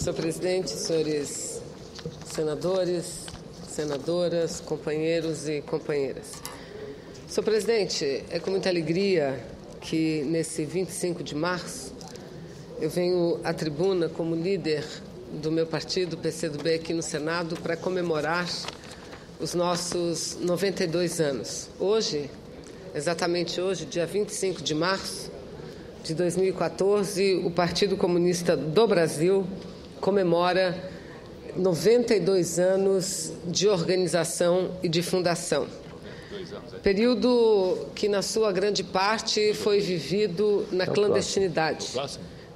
Senhor presidente, senhores senadores, senadoras, companheiros e companheiras. Senhor presidente, é com muita alegria que nesse 25 de março eu venho à tribuna como líder do meu partido, PCdoB, aqui no Senado, para comemorar os nossos 92 anos. Hoje, exatamente hoje, dia 25 de março de 2014, o Partido Comunista do Brasil comemora 92 anos de organização e de fundação. Período que, na sua grande parte, foi vivido na clandestinidade,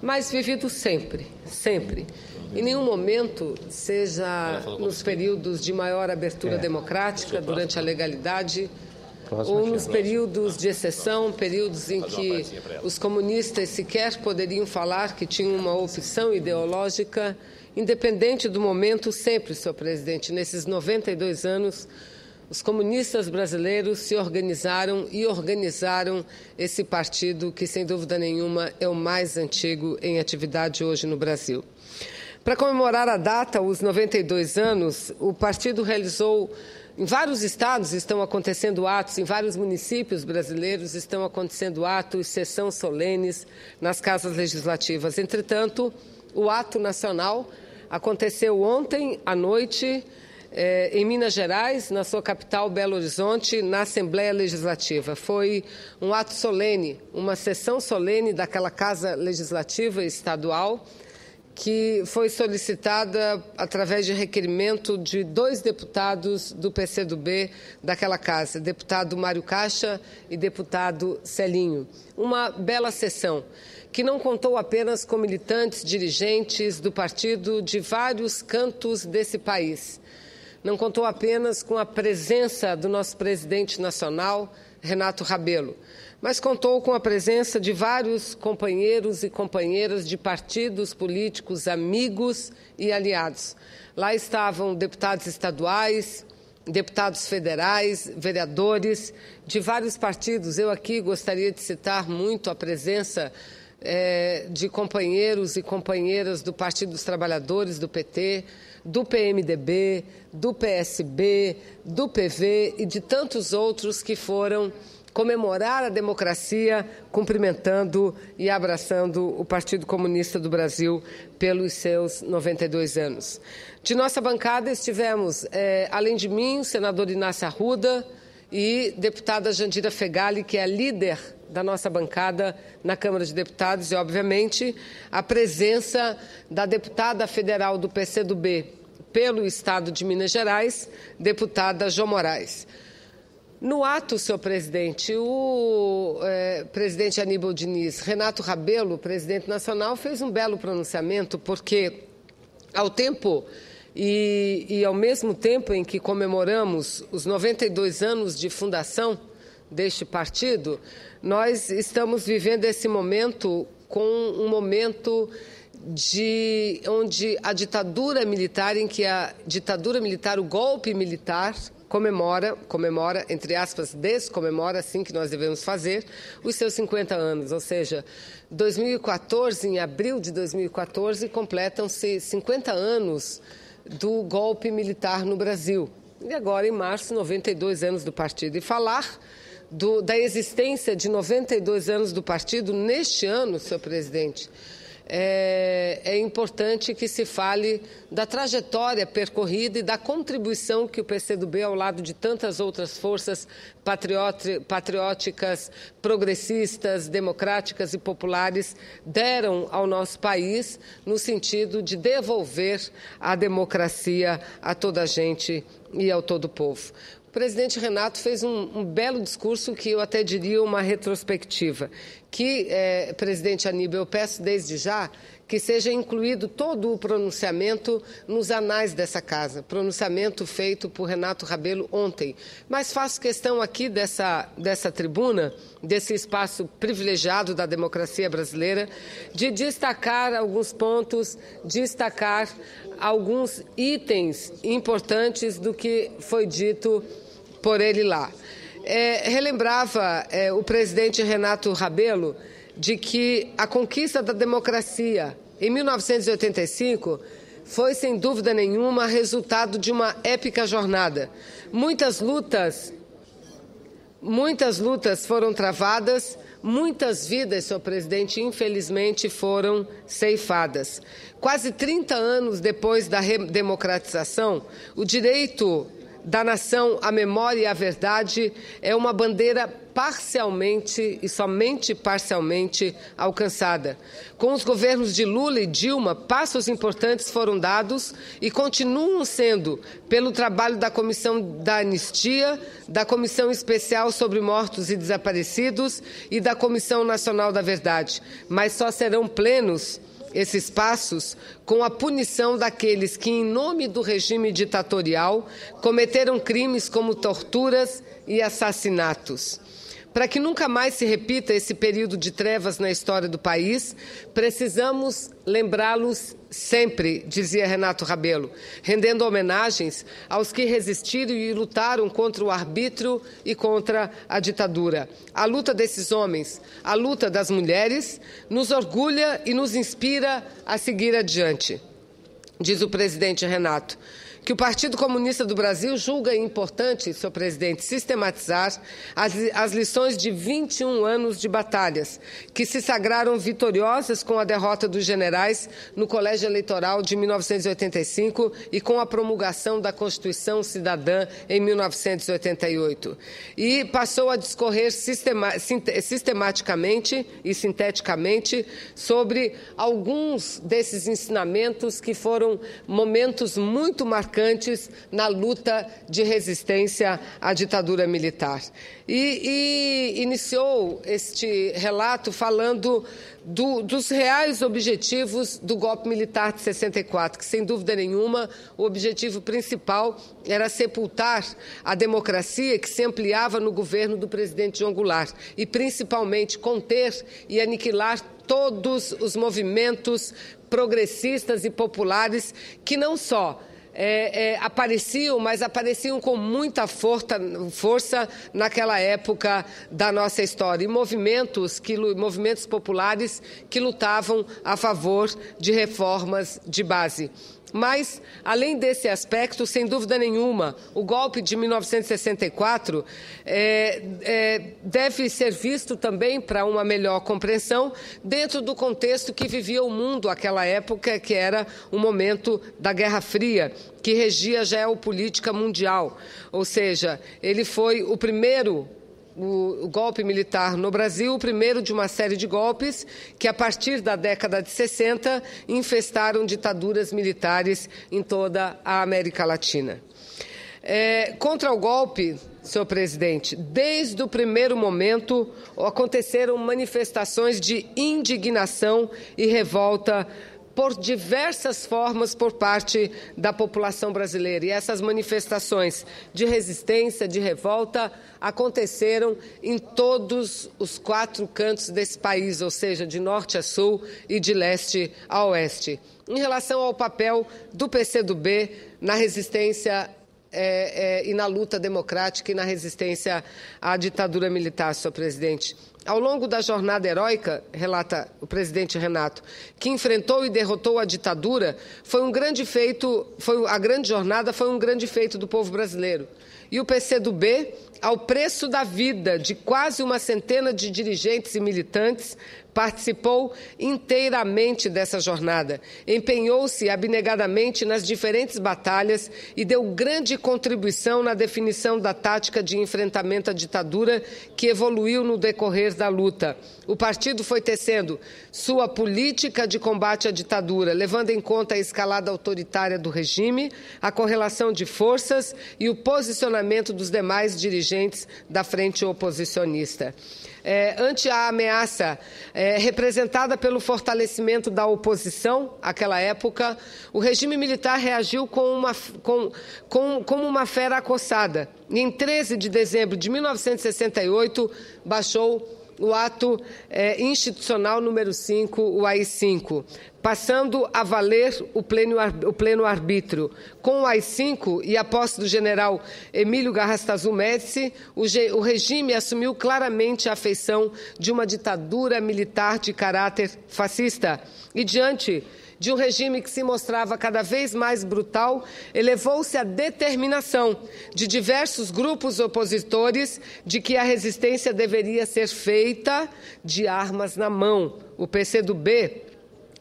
mas vivido sempre, sempre. Em nenhum momento, seja nos períodos de maior abertura democrática, durante a legalidade, ou nos períodos de exceção, períodos em que os comunistas sequer poderiam falar que tinham uma opção ideológica, independente do momento, sempre, senhor presidente, nesses 92 anos, os comunistas brasileiros se organizaram e organizaram esse partido que, sem dúvida nenhuma, é o mais antigo em atividade hoje no Brasil. Para comemorar a data, os 92 anos, o partido realizou, em vários estados estão acontecendo atos, em vários municípios brasileiros estão acontecendo atos, sessões solenes nas casas legislativas. Entretanto, o ato nacional aconteceu ontem à noite, em Minas Gerais, na sua capital, Belo Horizonte, na Assembleia Legislativa. Foi um ato solene, uma sessão solene daquela Casa Legislativa Estadual, que foi solicitada através de requerimento de 2 deputados do PCdoB daquela casa, deputado Mário Caixa e deputado Celinho. Uma bela sessão que não contou apenas com militantes, dirigentes do partido de vários cantos desse país. Não contou apenas com a presença do nosso presidente nacional, Renato Rabelo, mas contou com a presença de vários companheiros e companheiras de partidos políticos, amigos e aliados. Lá estavam deputados estaduais, deputados federais, vereadores de vários partidos. Eu aqui gostaria de citar muito a presença de companheiros e companheiras do Partido dos Trabalhadores, do PT, do PMDB, do PSB, do PV e de tantos outros que foram comemorar a democracia, cumprimentando e abraçando o Partido Comunista do Brasil pelos seus 92 anos. De nossa bancada estivemos, além de mim, o senador Inácio Arruda e deputada Jandira Fegali, que é a líder da nossa bancada na Câmara de Deputados, e, obviamente, a presença da deputada federal do PCdoB pelo Estado de Minas Gerais, deputada João Moraes. No ato, senhor presidente, o presidente Aníbal Diniz, Renato Rabelo, presidente nacional, fez um belo pronunciamento, porque ao tempo e ao mesmo tempo em que comemoramos os 92 anos de fundação deste partido, nós estamos vivendo esse momento com um momento onde a ditadura militar, o golpe militar, comemora, entre aspas, descomemora, assim que nós devemos fazer, os seus 50 anos. Ou seja, 2014, em abril de 2014, completam-se 50 anos do golpe militar no Brasil. E agora, em março, 92 anos do partido. E falar da existência de 92 anos do partido neste ano, senhor presidente, é importante que se fale da trajetória percorrida e da contribuição que o PCdoB, ao lado de tantas outras forças patrióticas, progressistas, democráticas e populares, deram ao nosso país no sentido de devolver a democracia a toda a gente e ao todo o povo. O presidente Renato fez um belo discurso que eu até diria uma retrospectiva, que, presidente Aníbal, eu peço desde já que seja incluído todo o pronunciamento nos anais dessa casa, pronunciamento feito por Renato Rabelo ontem. Mas faço questão aqui dessa tribuna, desse espaço privilegiado da democracia brasileira, de destacar alguns pontos, destacar alguns itens importantes do que foi dito por ele lá. Relembrava o presidente Renato Rabelo de que a conquista da democracia em 1985, foi, sem dúvida nenhuma, resultado de uma épica jornada. Muitas lutas foram travadas, muitas vidas, senhor presidente, infelizmente foram ceifadas. Quase 30 anos depois da redemocratização, o direito da nação à memória e à verdade é uma bandeira parcialmente e somente parcialmente alcançada. Com os governos de Lula e Dilma, passos importantes foram dados e continuam sendo pelo trabalho da Comissão da Anistia, da Comissão Especial sobre Mortos e Desaparecidos e da Comissão Nacional da Verdade, mas só serão plenos esses passos com a punição daqueles que, em nome do regime ditatorial, cometeram crimes como torturas e assassinatos. Para que nunca mais se repita esse período de trevas na história do país, precisamos lembrá-los sempre, dizia Renato Rabelo, rendendo homenagens aos que resistiram e lutaram contra o arbítrio e contra a ditadura. A luta desses homens, a luta das mulheres, nos orgulha e nos inspira a seguir adiante. Diz o presidente Renato, que o Partido Comunista do Brasil julga importante, senhor presidente, sistematizar as lições de 21 anos de batalhas, que se sagraram vitoriosas com a derrota dos generais no Colégio Eleitoral de 1985 e com a promulgação da Constituição Cidadã em 1988. E passou a discorrer sistematicamente e sinteticamente sobre alguns desses ensinamentos que foram momentos muito marcantes na luta de resistência à ditadura militar. E iniciou este relato falando dos reais objetivos do golpe militar de 64, que, sem dúvida nenhuma, o objetivo principal era sepultar a democracia que se ampliava no governo do presidente João Goulart e, principalmente, conter e aniquilar todos os movimentos progressistas e populares que não só apareciam, mas apareciam com muita força naquela época da nossa história. E movimentos populares que lutavam a favor de reformas de base. Mas, além desse aspecto, sem dúvida nenhuma, o golpe de 1964 deve ser visto também para uma melhor compreensão dentro do contexto que vivia o mundo àquela época, que era o momento da Guerra Fria, que regia a geopolítica mundial. Ou seja, ele foi o primeiro o golpe militar no Brasil, o primeiro de uma série de golpes que, a partir da década de 60, infestaram ditaduras militares em toda a América Latina. Contra o golpe, senhor presidente, desde o primeiro momento aconteceram manifestações de indignação e revolta por diversas formas por parte da população brasileira. E essas manifestações de resistência, de revolta, aconteceram em todos os 4 cantos desse país, ou seja, de norte a sul e de leste a oeste. Em relação ao papel do PCdoB na resistência e na luta democrática e na resistência à ditadura militar, senhor presidente. Ao longo da jornada heróica, relata o presidente Renato, que enfrentou e derrotou a ditadura, a grande jornada foi um grande feito do povo brasileiro. E o PCdoB, ao preço da vida de quase uma centena de dirigentes e militantes, participou inteiramente dessa jornada, empenhou-se abnegadamente nas diferentes batalhas e deu grande contribuição na definição da tática de enfrentamento à ditadura que evoluiu no decorrer da luta. O partido foi tecendo sua política de combate à ditadura, levando em conta a escalada autoritária do regime, a correlação de forças e o posicionamento dos demais dirigentes da frente oposicionista. Ante a ameaça representada pelo fortalecimento da oposição, àquela época, o regime militar reagiu como uma fera acossada. E, em 13 de dezembro de 1968, baixou o ato institucional número 5, o AI-5, passando a valer o pleno arbítrio. Com o AI-5 e a posse do general Emílio Garrastazu Médici, o regime assumiu claramente a feição de uma ditadura militar de caráter fascista. E diante de um regime que se mostrava cada vez mais brutal, elevou-se a determinação de diversos grupos opositores de que a resistência deveria ser feita de armas na mão. O PCdoB,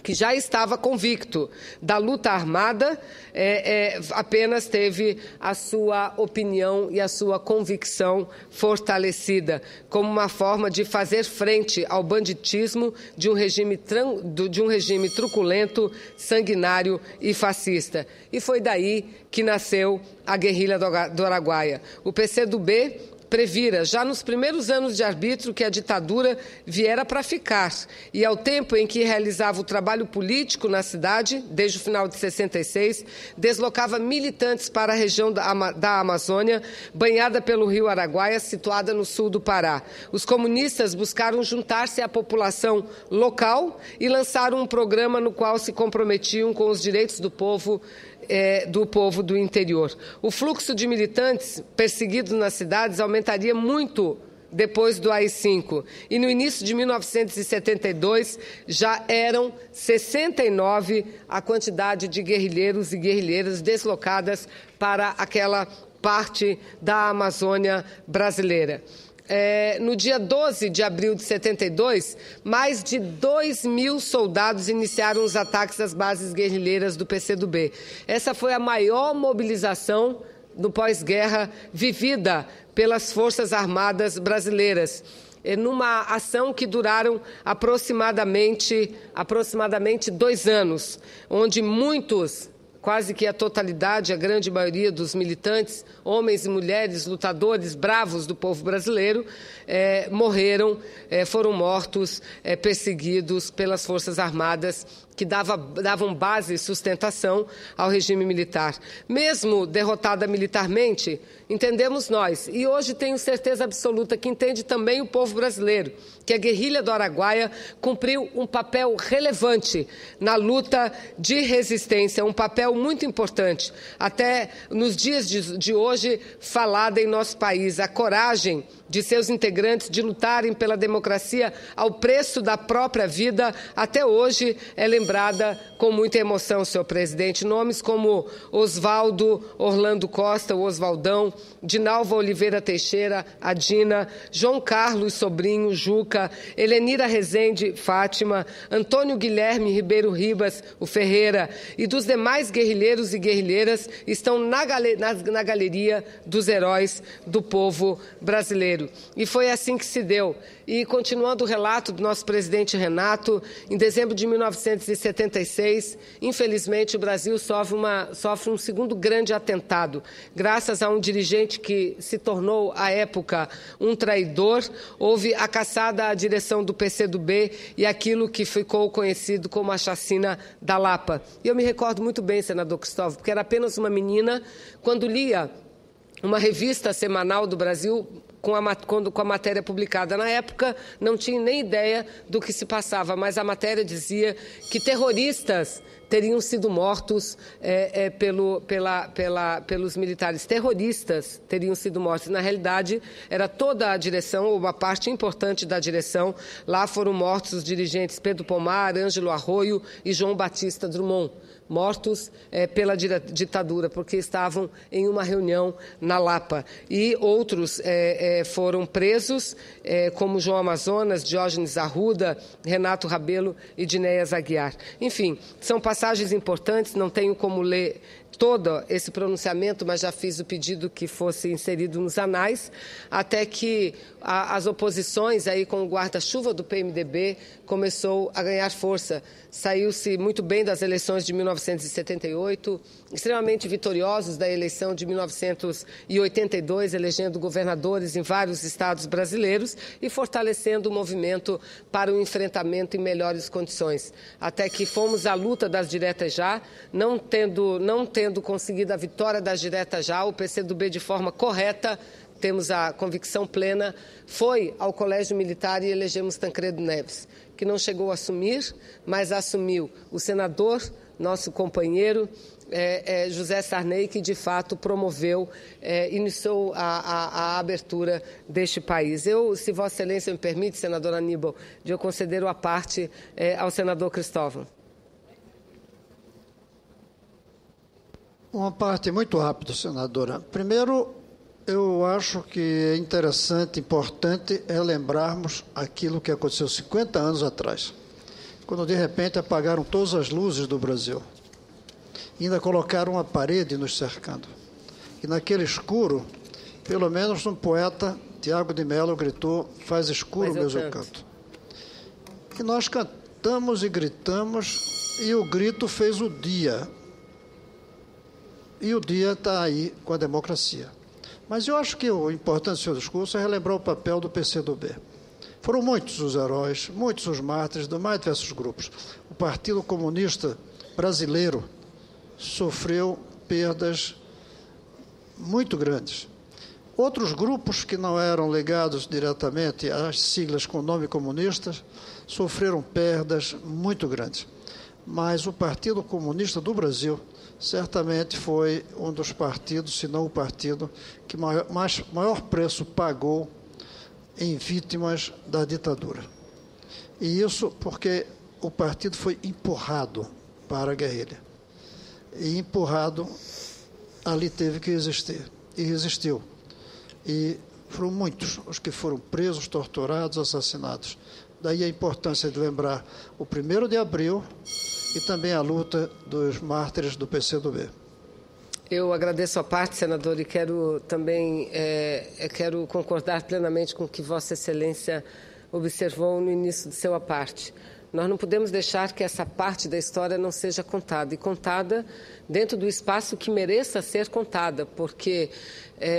que já estava convicto da luta armada, apenas teve a sua opinião e a sua convicção fortalecida, como uma forma de fazer frente ao banditismo de um regime truculento, sanguinário e fascista. E foi daí que nasceu a guerrilha do Araguaia. O PCdoB previra, já nos primeiros anos de arbítrio, que a ditadura viera para ficar. E ao tempo em que realizava o trabalho político na cidade, desde o final de 66, deslocava militantes para a região da Amazônia, banhada pelo rio Araguaia, situada no sul do Pará. Os comunistas buscaram juntar-se à população local e lançaram um programa no qual se comprometiam com os direitos do povo do interior. O fluxo de militantes perseguidos nas cidades aumentaria muito depois do AI-5. E no início de 1972 já eram 69 a quantidade de guerrilheiros e guerrilheiras deslocadas para aquela parte da Amazônia brasileira. No dia 12 de abril de 72, mais de 2.000 soldados iniciaram os ataques às bases guerrilheiras do PCdoB. Essa foi a maior mobilização no pós-guerra vivida pelas Forças Armadas brasileiras, numa ação que duraram aproximadamente 2 anos, onde muitos, quase que a totalidade, a grande maioria dos militantes, homens e mulheres, lutadores bravos do povo brasileiro, foram mortos, perseguidos pelas Forças Armadas, que davam base e sustentação ao regime militar. Mesmo derrotada militarmente, entendemos nós, e hoje tenho certeza absoluta que entende também o povo brasileiro, que a guerrilha do Araguaia cumpriu um papel relevante na luta de resistência, um papel muito importante, até nos dias de hoje, falada em nosso país. A coragem de seus integrantes de lutarem pela democracia ao preço da própria vida, até hoje é lembrada com muita emoção, senhor presidente. Nomes como Oswaldo Orlando Costa, o Oswaldão, Dinalva Oliveira Teixeira, a Dina, João Carlos Sobrinho, Juca, Helenira Rezende, Fátima, Antônio Guilherme Ribeiro Ribas, o Ferreira, e dos demais guerrilheiros e guerrilheiras estão na galeria dos heróis do povo brasileiro. E foi assim que se deu. E, continuando o relato do nosso presidente Renato, em dezembro de 1976, infelizmente, o Brasil sofre um segundo grande atentado. Graças a um dirigente que se tornou, à época, um traidor, houve a caçada à direção do PCdoB e aquilo que ficou conhecido como a chacina da Lapa. E eu me recordo muito bem, senador Cristóvão, porque era apenas uma menina, quando lia uma revista semanal do Brasil, com a matéria publicada na época, não tinha nem ideia do que se passava, mas a matéria dizia que terroristas teriam sido mortos pelos militares. Terroristas teriam sido mortos. Na realidade, era toda a direção, ou uma parte importante da direção. Lá foram mortos os dirigentes Pedro Pomar, Ângelo Arroio e João Batista Drummond, mortos pela ditadura, porque estavam em uma reunião na Lapa. E outros foram presos, como João Amazonas, Diógenes Arruda, Renato Rabelo e Dinéias Aguiar. Enfim, são passagens importantes, não tenho como ler todo esse pronunciamento, mas já fiz o pedido que fosse inserido nos anais, até que as oposições, aí com o guarda-chuva do PMDB, começou a ganhar força. Saiu-se muito bem das eleições de 1978, extremamente vitoriosos da eleição de 1982, elegendo governadores em vários estados brasileiros e fortalecendo o movimento para o enfrentamento em melhores condições. Até que fomos à luta das diretas já, não tendo conseguido a vitória das diretas já, o PCdoB, de forma correta, temos a convicção plena, foi ao Colégio Militar e elegemos Tancredo Neves, que não chegou a assumir, mas assumiu o senador, nosso companheiro, José Sarney, que de fato promoveu, iniciou a abertura deste país. Eu, se Vossa Excelência me permite, senador Aníbal, eu considero a parte ao senador Cristóvão. Uma parte muito rápida, senadora. Primeiro, eu acho que é interessante, importante relembrarmos aquilo que aconteceu 50 anos atrás, quando de repente apagaram todas as luzes do Brasil. Ainda colocaram uma parede nos cercando. E naquele escuro, pelo menos um poeta, Tiago de Mello, gritou: faz escuro, meus eu canto. E nós cantamos e gritamos, e o grito fez o dia. E o dia está aí com a democracia. Mas eu acho que o importante do seu discurso é relembrar o papel do PCdoB. Foram muitos os heróis, muitos os mártires de mais diversos grupos. O Partido Comunista Brasileiro sofreu perdas muito grandes. Outros grupos que não eram ligados diretamente às siglas com nome comunista sofreram perdas muito grandes. Mas o Partido Comunista do Brasil certamente foi um dos partidos, se não o partido, que maior preço pagou em vítimas da ditadura. E isso porque o partido foi empurrado para a guerrilha. E empurrado, ali teve que existir. E resistiu. E foram muitos os que foram presos, torturados, assassinados. Daí a importância de lembrar o 1º de abril e também a luta dos mártires do PCdoB. Eu agradeço a parte, senador, e quero também quero concordar plenamente com o que Vossa Excelência observou no início de sua parte. Nós não podemos deixar que essa parte da história não seja contada, e contada dentro do espaço que mereça ser contada, porque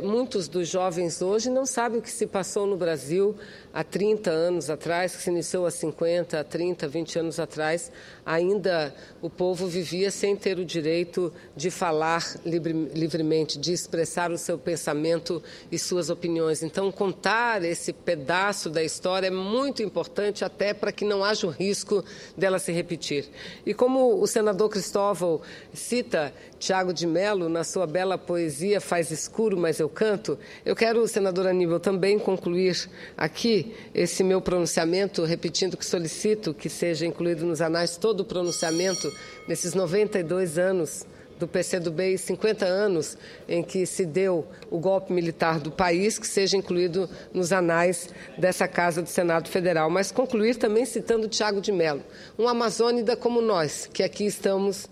muitos dos jovens hoje não sabem o que se passou no Brasil há 30 anos atrás, que se iniciou há 50, 30, 20 anos atrás. Ainda o povo vivia sem ter o direito de falar livremente, de expressar o seu pensamento e suas opiniões. Então, contar esse pedaço da história é muito importante, até para que não haja o risco dela se repetir. E como o senador Cristóvão cita Tiago de Mello na sua bela poesia Faz Escuro, Mas Eu Canto, eu quero, senador Aníbal, também concluir aqui esse meu pronunciamento, repetindo que solicito que seja incluído nos anais todo o pronunciamento nesses 92 anos do PCdoB e 50 anos em que se deu o golpe militar do país, que seja incluído nos anais dessa Casa do Senado Federal. Mas concluir também citando Tiago de Mello, um amazônida como nós, que aqui estamos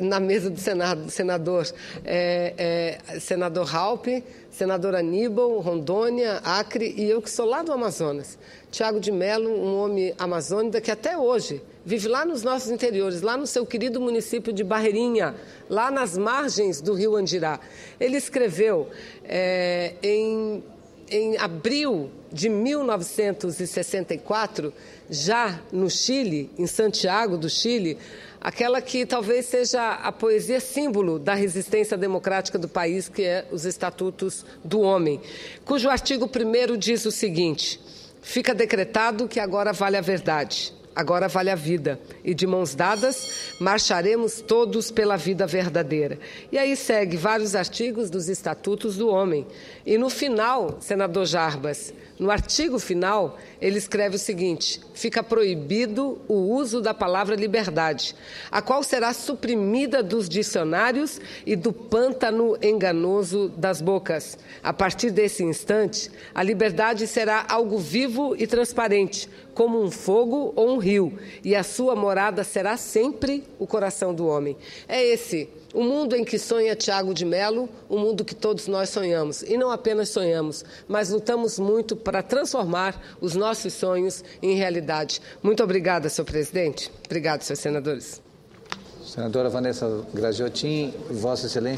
na mesa do Senado, senador Raupe, senador Aníbal, Rondônia, Acre, e eu que sou lá do Amazonas. Tiago de Mello, um homem amazônida que até hoje vive lá nos nossos interiores, lá no seu querido município de Barreirinha, lá nas margens do rio Andirá. Ele escreveu em abril de 1964, já no Chile, em Santiago do Chile, aquela que talvez seja a poesia símbolo da resistência democrática do país, que é os Estatutos do Homem, cujo artigo 1º diz o seguinte: fica decretado que agora vale a verdade, agora vale a vida, e de mãos dadas marcharemos todos pela vida verdadeira. E aí segue vários artigos dos Estatutos do Homem. E no final, senador Jarbas, no artigo final, ele escreve o seguinte: fica proibido o uso da palavra liberdade, a qual será suprimida dos dicionários e do pântano enganoso das bocas. A partir desse instante, a liberdade será algo vivo e transparente, como um fogo ou um rio, e a sua morada será sempre o coração do homem. É esse o mundo em que sonha Tiago de Mello, o mundo que todos nós sonhamos. E não apenas sonhamos, mas lutamos muito para transformar os nossos sonhos em realidade. Muito obrigada, senhor presidente. Obrigado, senhores senadores. Senadora Vanessa Graziotin, Vossa Excelência.